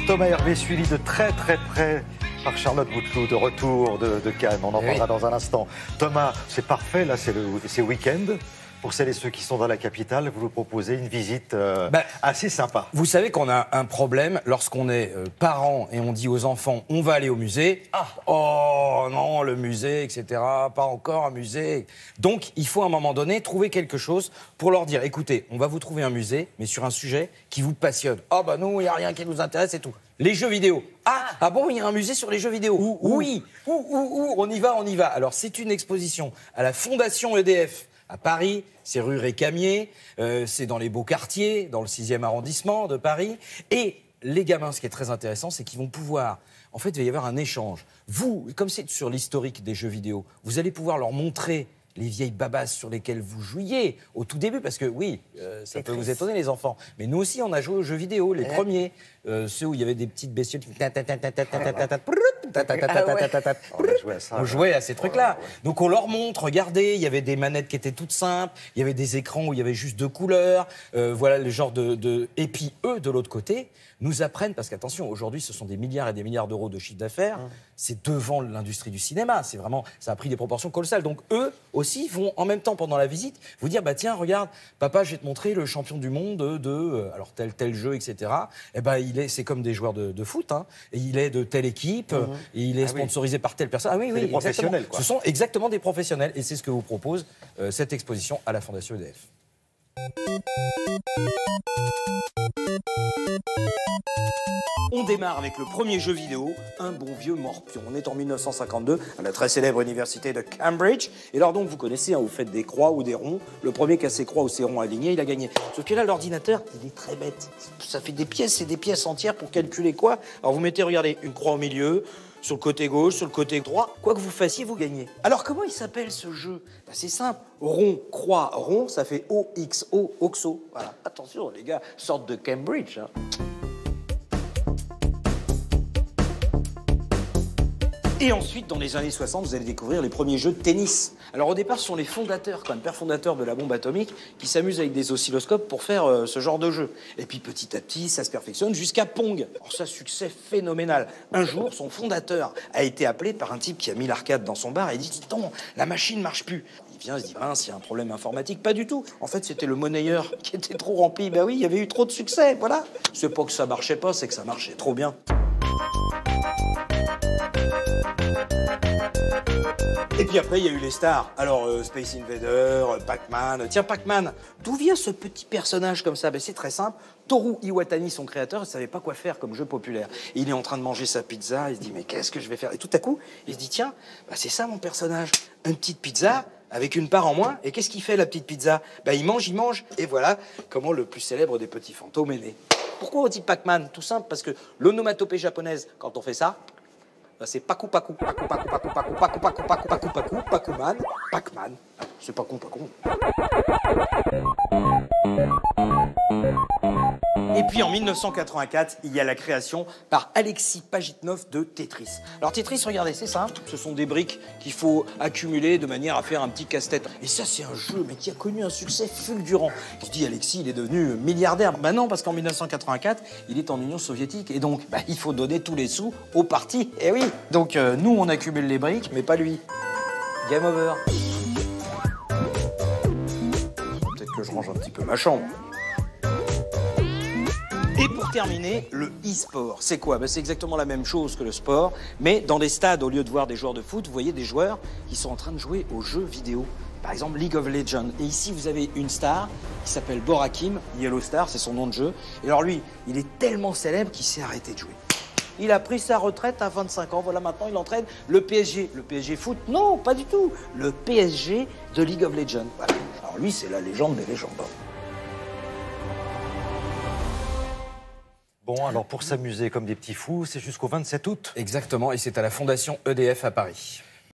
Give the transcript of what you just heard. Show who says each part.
Speaker 1: Thomas Hervé, suivi de très près par Charlotte Bouteloup, de retour de Cannes. On en parlera dans un instant. Thomas, c'est parfait, là, c'est week-end. Pour celles et ceux qui sont dans la capitale, vous proposez une visite assez sympa.
Speaker 2: Vous savez qu'on a un problème lorsqu'on est parent et on dit aux enfants on va aller au musée. Oh non, le musée, etc. Pas encore un musée. Donc il faut à un moment donné trouver quelque chose pour leur dire écoutez, on va vous trouver un musée, mais sur un sujet qui vous passionne. Ah bah nous, il n'y a rien qui nous intéresse et tout. Les jeux vidéo. Ah bon, il y a un musée sur les jeux vidéo. Oui. On y va. Alors c'est une exposition à la Fondation EDF. À Paris, c'est rue Récamier, c'est dans les beaux quartiers, dans le 6e arrondissement de Paris. Et les gamins, ce qui est très intéressant, c'est qu'ils vont pouvoir... En fait, il va y avoir un échange. Vous, comme c'est sur l'historique des jeux vidéo, vous allez pouvoir leur montrer les vieilles babasses sur lesquelles vous jouiez au tout début, parce que oui, ça peut vous étonner les enfants, mais nous aussi on a joué aux jeux vidéo, les premiers, ceux où il y avait des petites bestioles qui... On jouait à ces trucs-là. Donc on leur montre, regardez, il y avait des manettes qui étaient toutes simples, il y avait des écrans où il y avait juste 2 couleurs, voilà le genre de... Et puis eux, de l'autre côté, nous apprennent, parce qu'attention, aujourd'hui ce sont des milliards et des milliards d'euros de chiffre d'affaires, c'est devant l'industrie du cinéma, c'est vraiment, ça a pris des proportions colossales. Donc eux aussi vont en même temps pendant la visite vous dire, bah tiens, regarde, papa, je vais te montrer le champion du monde alors tel jeu, etc. Et ben c'est comme des joueurs de foot, hein, et il est de telle équipe, et il est sponsorisé par telle personne. Ah oui,
Speaker 1: des professionnels, quoi.
Speaker 2: Ce sont exactement des professionnels, et c'est ce que vous propose cette exposition à la Fondation EDF. On démarre avec le premier jeu vidéo, un bon vieux morpion. On est en 1952, à la très célèbre université de Cambridge. Et alors donc, vous connaissez, hein, vous faites des croix ou des ronds. Le premier qui a ses croix ou ses ronds alignés, il a gagné. Sauf que là, l'ordinateur, il est très bête. Ça fait des pièces et des pièces entières pour calculer quoi? Alors vous mettez, regardez, une croix au milieu, sur le côté gauche, sur le côté droit. Quoi que vous fassiez, vous gagnez. Alors comment il s'appelle ce jeu? Ben, c'est simple. Rond, croix, rond, ça fait OXO, OXO. Voilà. Attention, les gars, sortent de Cambridge. Hein. Et ensuite, dans les années 60, vous allez découvrir les premiers jeux de tennis. Alors au départ, ce sont les fondateurs, quand même, pères fondateurs de la bombe atomique, qui s'amusent avec des oscilloscopes pour faire ce genre de jeu. Et puis petit à petit, ça se perfectionne jusqu'à Pong. Alors ça, succès phénoménal. Un jour, son fondateur a été appelé par un type qui a mis l'arcade dans son bar et dit « Dis-donc, la machine marche plus ». Il vient, il se dit, mince, il y a un problème informatique. Pas du tout. En fait, c'était le monnayeur qui était trop rempli. Ben oui, il y avait eu trop de succès, voilà. C'est pas que ça marchait pas, c'est que ça marchait trop bien. Et puis après, il y a eu les stars. Alors, Space Invader, Pac-Man. Tiens, Pac-Man, d'où vient ce petit personnage comme ça? Ben, c'est très simple. Toru Iwatani, son créateur, il ne savait pas quoi faire comme jeu populaire. Et il est en train de manger sa pizza, il se dit, mais qu'est-ce que je vais faire? Et tout à coup, il se dit, tiens, ben, c'est ça mon personnage. Une petite pizza avec une part en moins. Et qu'est-ce qu'il fait, la petite pizza? Ben, il mange. Et voilà comment le plus célèbre des petits fantômes est né. Pourquoi on dit Pac-Man? Tout simple, parce que l'onomatopée japonaise, quand on fait ça, c'est Paku Paku, Paku Paku, Paku Paku, Paku Paku, Paku Paku, Paku, Pac-Man, Pac-Man. C'est pas con. Et puis en 1984, il y a la création par Alexis Pajitnov de Tetris. Alors Tetris, regardez, c'est simple. Ce sont des briques qu'il faut accumuler de manière à faire un petit casse-tête. Et ça, c'est un jeu, mais qui a connu un succès fulgurant. Je dis, Alexis, il est devenu milliardaire. Ben non, parce qu'en 1984, il est en Union soviétique. Et donc, il faut donner tous les sous au parti. Et oui. Donc, nous, on accumule les briques, mais pas lui. Game over. Peut-être que je range un petit peu ma chambre. Et pour terminer, le e-sport. C'est quoi? C'est exactement la même chose que le sport, mais dans des stades, au lieu de voir des joueurs de foot, vous voyez des joueurs qui sont en train de jouer aux jeux vidéo. Par exemple, League of Legends. Et ici, vous avez une star qui s'appelle Borakim, Yellow Star, c'est son nom de jeu. Et alors lui, il est tellement célèbre qu'il s'est arrêté de jouer. Il a pris sa retraite à 25 ans. Voilà, maintenant, il entraîne le PSG. Le PSG foot? Non, pas du tout. Le PSG de League of Legends. Voilà. Alors lui, c'est la légende des légendes.
Speaker 1: Bon, alors pour s'amuser comme des petits fous, c'est jusqu'au 27 août.
Speaker 2: Exactement, et c'est à la Fondation EDF à Paris.